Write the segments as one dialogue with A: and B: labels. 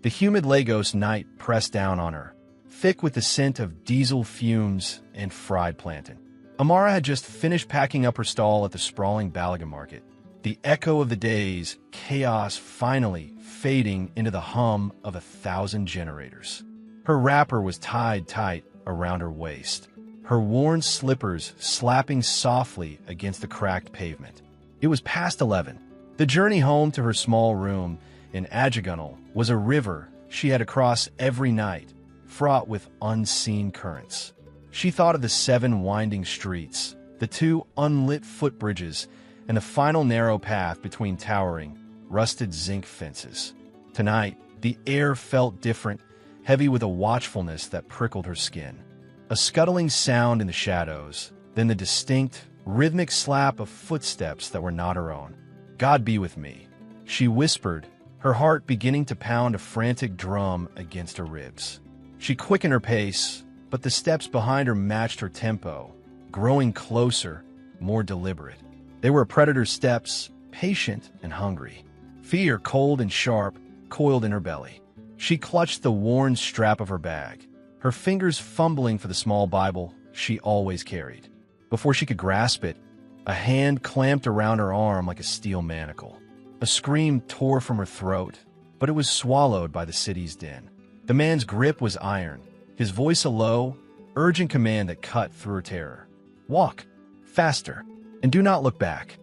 A: The humid Lagos night pressed down on her, thick with the scent of diesel fumes and fried plantain. Amara had just finished packing up her stall at the sprawling Balaga market, the echo of the day's chaos finally fading into the hum of 1,000 generators. Her wrapper was tied tight around her waist, her worn slippers slapping softly against the cracked pavement. It was past 11. The journey home to her small room in Ajagunal was a river she had to cross every night, fraught with unseen currents. She thought of the 7 winding streets, the 2 unlit footbridges, and the final narrow path between towering, rusted zinc fences. Tonight, the air felt different, heavy with a watchfulness that prickled her skin. A scuttling sound in the shadows, then the distinct, rhythmic slap of footsteps that were not her own. "God be with me," she whispered, her heart beginning to pound a frantic drum against her ribs. She quickened her pace, but the steps behind her matched her tempo, growing closer, more deliberate. They were a predator's steps, patient and hungry. Fear, cold and sharp, coiled in her belly. She clutched the worn strap of her bag, her fingers fumbling for the small Bible she always carried. Before she could grasp it, a hand clamped around her arm like a steel manacle. A scream tore from her throat, but it was swallowed by the city's din. The man's grip was iron, his voice a low, urgent command that cut through her terror. "Walk, faster, and do not look back."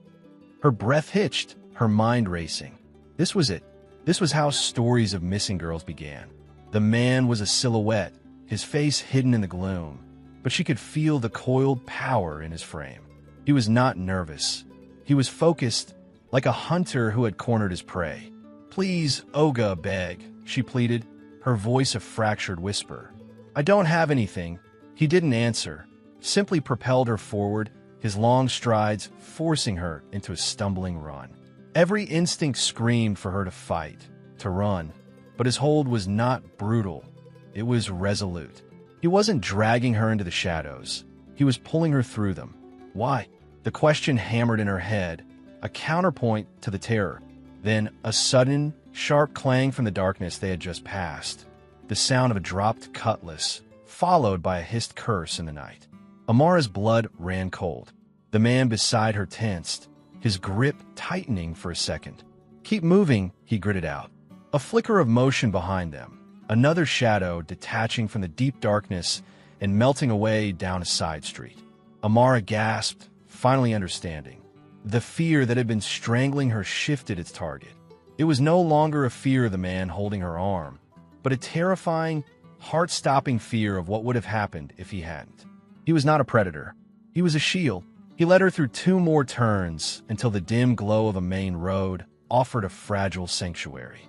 A: Her breath hitched, her mind racing. This was it. This was how stories of missing girls began. The man was a silhouette, his face hidden in the gloom, but she could feel the coiled power in his frame. He was not nervous. He was focused, like a hunter who had cornered his prey. "Please, Olga, beg," she pleaded, her voice a fractured whisper. "I don't have anything." He didn't answer, simply propelled her forward, his long strides forcing her into a stumbling run. Every instinct screamed for her to fight, to run, but his hold was not brutal. It was resolute. He wasn't dragging her into the shadows. He was pulling her through them. Why? The question hammered in her head, a counterpoint to the terror. Then a sudden, sharp clang from the darkness they had just passed. The sound of a dropped cutlass, followed by a hissed curse in the night. Amara's blood ran cold. The man beside her tensed, his grip tightening for a second. "Keep moving," he gritted out. A flicker of motion behind them, another shadow detaching from the deep darkness and melting away down a side street. Amara gasped, finally understanding. The fear that had been strangling her shifted its target. It was no longer a fear of the man holding her arm, but a terrifying, heart-stopping fear of what would have happened if he hadn't. He was not a predator. He was a shield. He led her through 2 more turns until the dim glow of a main road offered a fragile sanctuary.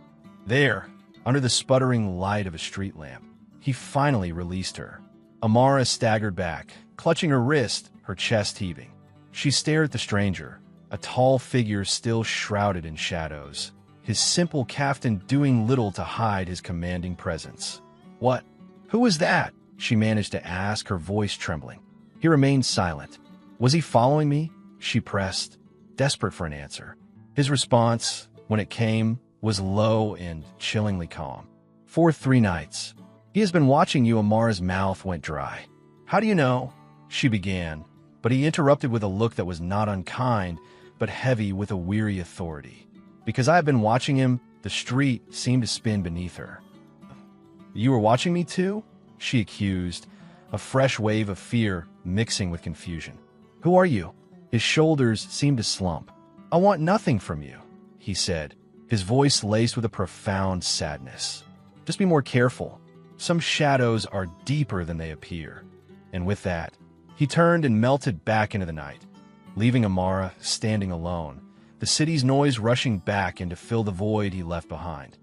A: There, under the sputtering light of a street lamp, he finally released her. Amara staggered back, clutching her wrist, her chest heaving. She stared at the stranger, a tall figure still shrouded in shadows, his simple kaftan doing little to hide his commanding presence. "What? Who was that?" she managed to ask, her voice trembling. He remained silent. "Was he following me?" she pressed, desperate for an answer. His response, when it came, was low and chillingly calm. "For 3 nights. He has been watching you." Amara's mouth went dry. "How do you know?" she began, but he interrupted with a look that was not unkind, but heavy with a weary authority. "Because I have been watching him." The street seemed to spin beneath her. "You were watching me too?" she accused, a fresh wave of fear mixing with confusion. "Who are you?" His shoulders seemed to slump. "I want nothing from you," he said, his voice laced with a profound sadness. "Just be more careful. Some shadows are deeper than they appear." And with that, he turned and melted back into the night, leaving Amara standing alone, the city's noise rushing back in to fill the void he left behind.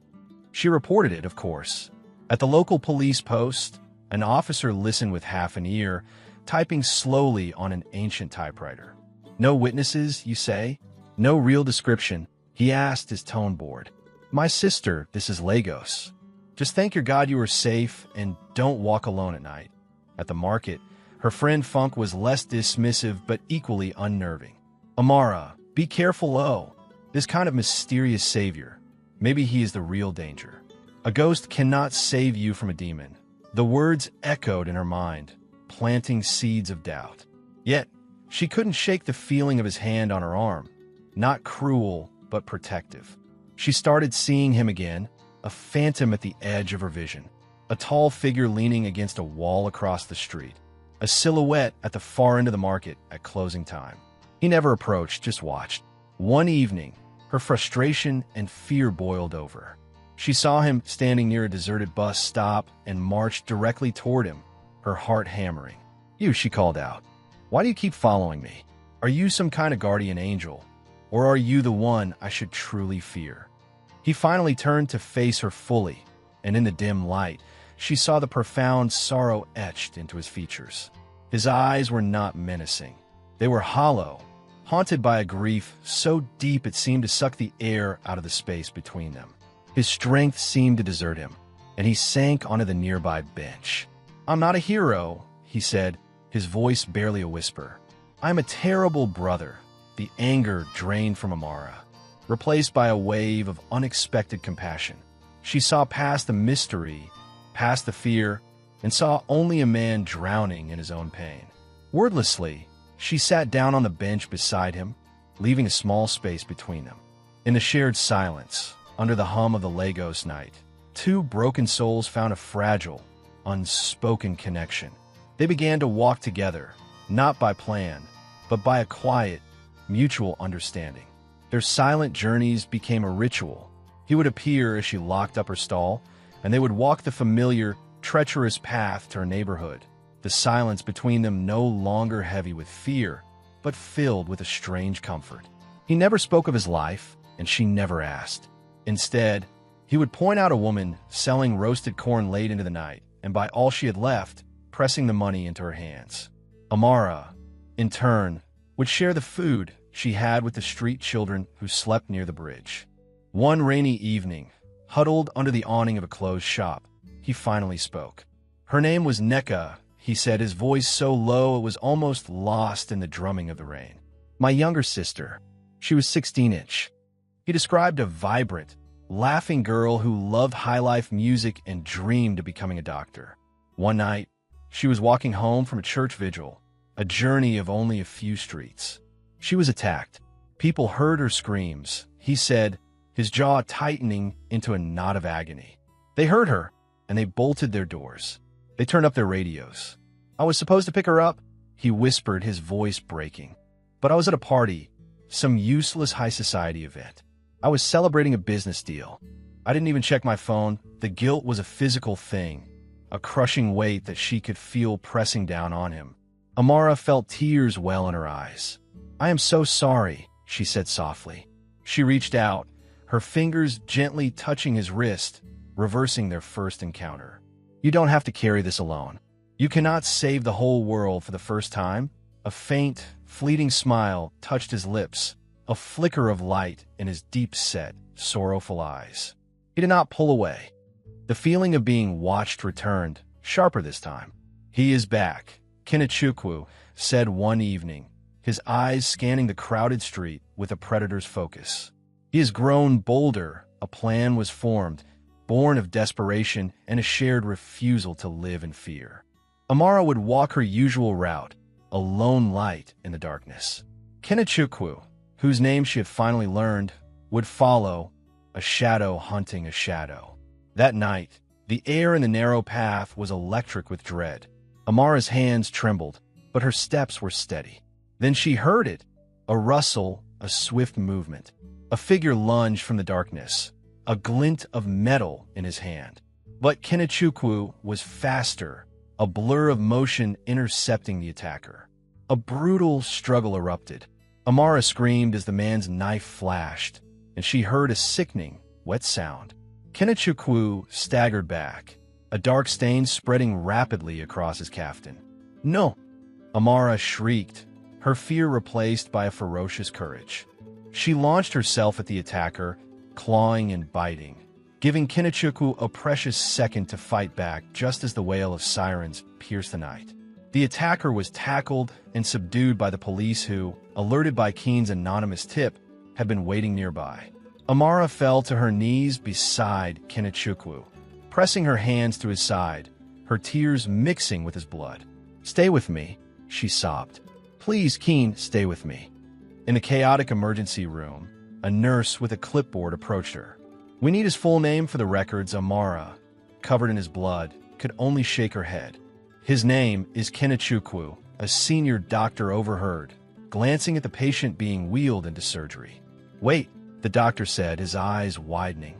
A: She reported it, of course. At the local police post, an officer listened with half an ear, typing slowly on an ancient typewriter. "No witnesses, you say? No real description?" he asked, his tone bored. "My sister, this is Lagos. Just thank your God you are safe and don't walk alone at night." At the market, her friend Funk was less dismissive but equally unnerving. "Amara, be careful, this kind of mysterious savior. Maybe he is the real danger." A ghost cannot save you from a demon. The words echoed in her mind, planting seeds of doubt. Yet, she couldn't shake the feeling of his hand on her arm, not cruel, but protective. She started seeing him again, a phantom at the edge of her vision, a tall figure leaning against a wall across the street, a silhouette at the far end of the market at closing time. He never approached, just watched. One evening, her frustration and fear boiled over. She saw him standing near a deserted bus stop and marched directly toward him, her heart hammering. "You," she called out. "Why do you keep following me? Are you some kind of guardian angel? Or are you the one I should truly fear?" He finally turned to face her fully, and in the dim light, she saw the profound sorrow etched into his features. His eyes were not menacing. They were hollow, haunted by a grief so deep it seemed to suck the air out of the space between them. His strength seemed to desert him, and he sank onto the nearby bench. "I'm not a hero," he said, his voice barely a whisper. "I'm a terrible brother." The anger drained from Amara, replaced by a wave of unexpected compassion. She saw past the mystery, past the fear, and saw only a man drowning in his own pain. Wordlessly, she sat down on the bench beside him, leaving a small space between them. In the shared silence, under the hum of the Lagos night, two broken souls found a fragile, unspoken connection. They began to walk together, not by plan, but by a quiet, mutual understanding. Their silent journeys became a ritual. He would appear as she locked up her stall, and they would walk the familiar, treacherous path to her neighborhood, the silence between them no longer heavy with fear, but filled with a strange comfort. He never spoke of his life, and she never asked. Instead, he would point out a woman selling roasted corn late into the night, and buy all she had left, pressing the money into her hands. Amara, in turn, would share the food she had with the street children who slept near the bridge. One rainy evening, huddled under the awning of a closed shop, he finally spoke. Her name was Neka, he said, his voice so low it was almost lost in the drumming of the rain. "My younger sister. She was 16-inch. He described a vibrant, laughing girl who loved high-life music and dreamed of becoming a doctor. One night, she was walking home from a church vigil, a journey of only a few streets. She was attacked. People heard her screams, he said, his jaw tightening into a knot of agony. They heard her, and they bolted their doors. They turned up their radios. I was supposed to pick her up, he whispered, his voice breaking. But I was at a party, some useless high society event. I was celebrating a business deal. I didn't even check my phone. The guilt was a physical thing, a crushing weight that she could feel pressing down on him. Amara felt tears well in her eyes. I am so sorry, she said softly. She reached out, her fingers gently touching his wrist, reversing their first encounter. You don't have to carry this alone. You cannot save the whole world for the first time. A faint, fleeting smile touched his lips, a flicker of light in his deep-set, sorrowful eyes. He did not pull away. The feeling of being watched returned, sharper this time. He is back, Kenechukwu said one evening, his eyes scanning the crowded street with a predator's focus. He has grown bolder. A plan was formed, born of desperation and a shared refusal to live in fear. Amara would walk her usual route, a lone light in the darkness. Kenechukwu, whose name she had finally learned, would follow, a shadow hunting a shadow. That night, the air in the narrow path was electric with dread. Amara's hands trembled, but her steps were steady. Then she heard it, a rustle, a swift movement. A figure lunged from the darkness, a glint of metal in his hand. But Kenechukwu was faster, a blur of motion intercepting the attacker. A brutal struggle erupted. Amara screamed as the man's knife flashed, and she heard a sickening, wet sound. Kenechukwu staggered back, a dark stain spreading rapidly across his kaftan. No! Amara shrieked, her fear replaced by a ferocious courage. She launched herself at the attacker, clawing and biting, giving Kenechukwu a precious second to fight back just as the wail of sirens pierced the night. The attacker was tackled and subdued by the police who, alerted by Keen's anonymous tip, had been waiting nearby. Amara fell to her knees beside Kenechukwu, pressing her hands to his side, her tears mixing with his blood. "Stay with me," she sobbed. "Please, Keen, stay with me." In the chaotic emergency room, a nurse with a clipboard approached her. "We need his full name for the records." Amara, covered in his blood, could only shake her head. "His name is Kenechukwu," a senior doctor overheard, glancing at the patient being wheeled into surgery. "Wait," the doctor said, his eyes widening.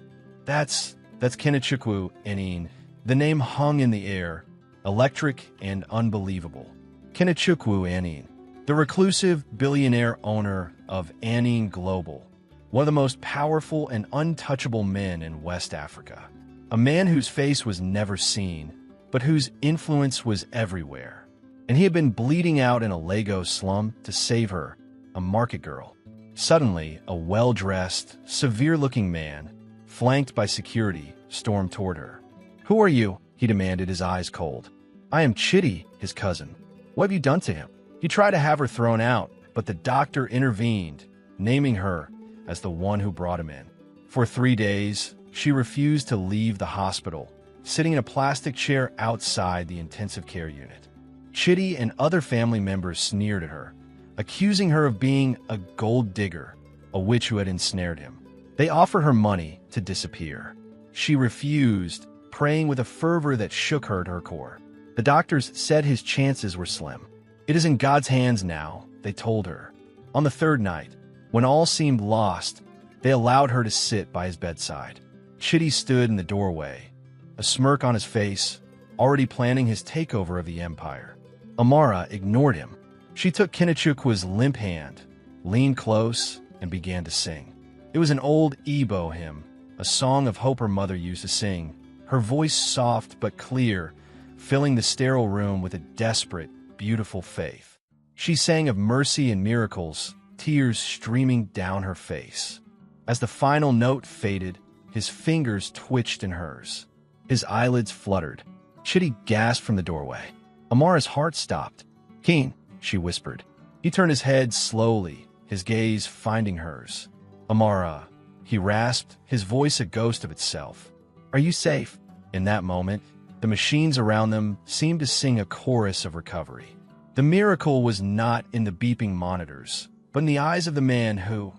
A: That's Kenechukwu, Enine." The name hung in the air, electric and unbelievable. Kenechukwu Enine, the reclusive billionaire owner of Enine Global, one of the most powerful and untouchable men in West Africa. A man whose face was never seen, but whose influence was everywhere. And he had been bleeding out in a Lagos slum to save her, a market girl. Suddenly, a well-dressed, severe-looking man, flanked by security, stormed toward her. "Who are you?" he demanded, his eyes cold. "I am Chidi, his cousin. What have you done to him?" He tried to have her thrown out, but the doctor intervened, naming her as the one who brought him in. For 3 days, she refused to leave the hospital, sitting in a plastic chair outside the intensive care unit. Chidi and other family members sneered at her, accusing her of being a gold digger, a witch who had ensnared him. They offered her money to disappear. She refused, praying with a fervor that shook her to her core. The doctors said his chances were slim. "It is in God's hands now," they told her. On the third night, when all seemed lost, they allowed her to sit by his bedside. Chidi stood in the doorway, a smirk on his face, already planning his takeover of the empire. Amara ignored him. She took Kenechukwu's limp hand, leaned close, and began to sing. It was an old Igbo hymn, a song of hope her mother used to sing, her voice soft but clear, filling the sterile room with a desperate, beautiful faith. She sang of mercy and miracles, tears streaming down her face. As the final note faded, his fingers twitched in hers. His eyelids fluttered. Chidi gasped from the doorway. Amara's heart stopped. "Keen," she whispered. He turned his head slowly, his gaze finding hers. "Amara," he rasped, his voice a ghost of itself. "Are you safe?" In that moment, the machines around them seemed to sing a chorus of recovery. The miracle was not in the beeping monitors, but in the eyes of the man who,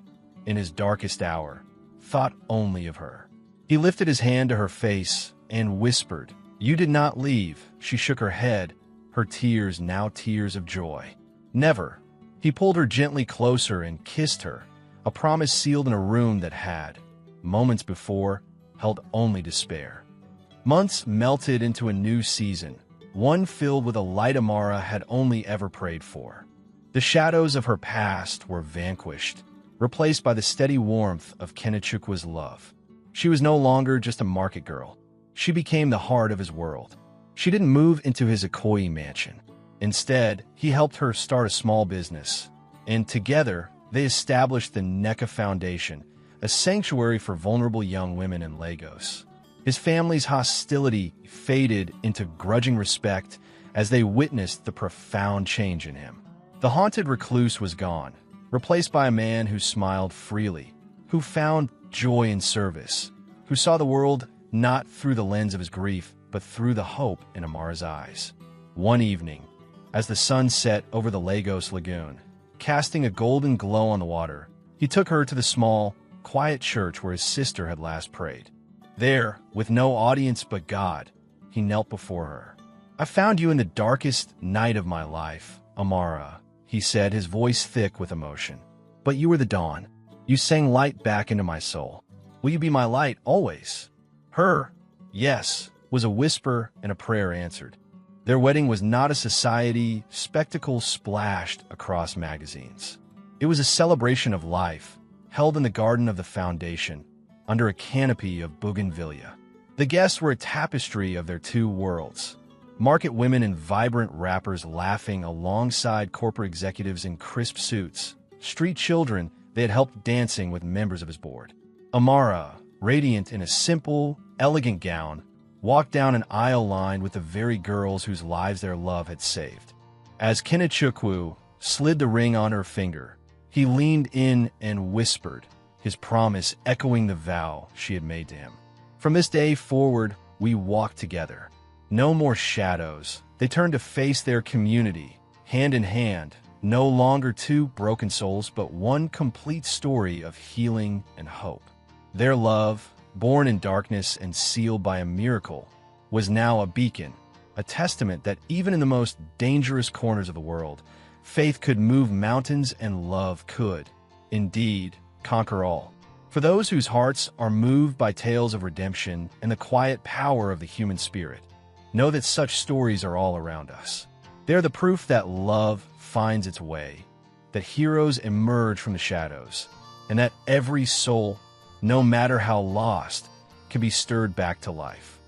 A: in his darkest hour, thought only of her. He lifted his hand to her face and whispered, "You did not leave." She shook her head, her tears now tears of joy. "Never." He pulled her gently closer and kissed her, a promise sealed in a room that had, moments before, held only despair. Months melted into a new season, one filled with a light Amara had only ever prayed for. The shadows of her past were vanquished, replaced by the steady warmth of Kenechukwu's love. She was no longer just a market girl. She became the heart of his world. She didn't move into his Ikoyi mansion. Instead, he helped her start a small business, and together, they established the NECA Foundation, a sanctuary for vulnerable young women in Lagos. His family's hostility faded into grudging respect as they witnessed the profound change in him. The haunted recluse was gone, replaced by a man who smiled freely, who found joy in service, who saw the world not through the lens of his grief, but through the hope in Amara's eyes. One evening, as the sun set over the Lagos lagoon, casting a golden glow on the water, he took her to the small, quiet church where his sister had last prayed. There, with no audience but God, he knelt before her. "I found you in the darkest night of my life, Amara," he said, his voice thick with emotion. "But you were the dawn. You sang light back into my soul. Will you be my light always?" Her "yes" was a whisper and a prayer answered. Their wedding was not a society spectacle splashed across magazines. It was a celebration of life, held in the garden of the foundation, under a canopy of bougainvillea. The guests were a tapestry of their two worlds. Market women and vibrant rappers laughing alongside corporate executives in crisp suits. Street children they had helped dancing with members of his board. Amara, radiant in a simple, elegant gown, walked down an aisle lined with the very girls whose lives their love had saved. As Kenechukwu slid the ring on her finger, he leaned in and whispered, his promise echoing the vow she had made to him. "From this day forward, we walk together. No more shadows. They turn to face their community, hand in hand, no longer two broken souls, but one complete story of healing and hope. Their love, born in darkness and sealed by a miracle, was now a beacon, a testament that even in the most dangerous corners of the world, faith could move mountains and love could, indeed, conquer all. For those whose hearts are moved by tales of redemption and the quiet power of the human spirit, know that such stories are all around us. They're the proof that love finds its way, that heroes emerge from the shadows, and that every soul, no matter how lost, can be stirred back to life.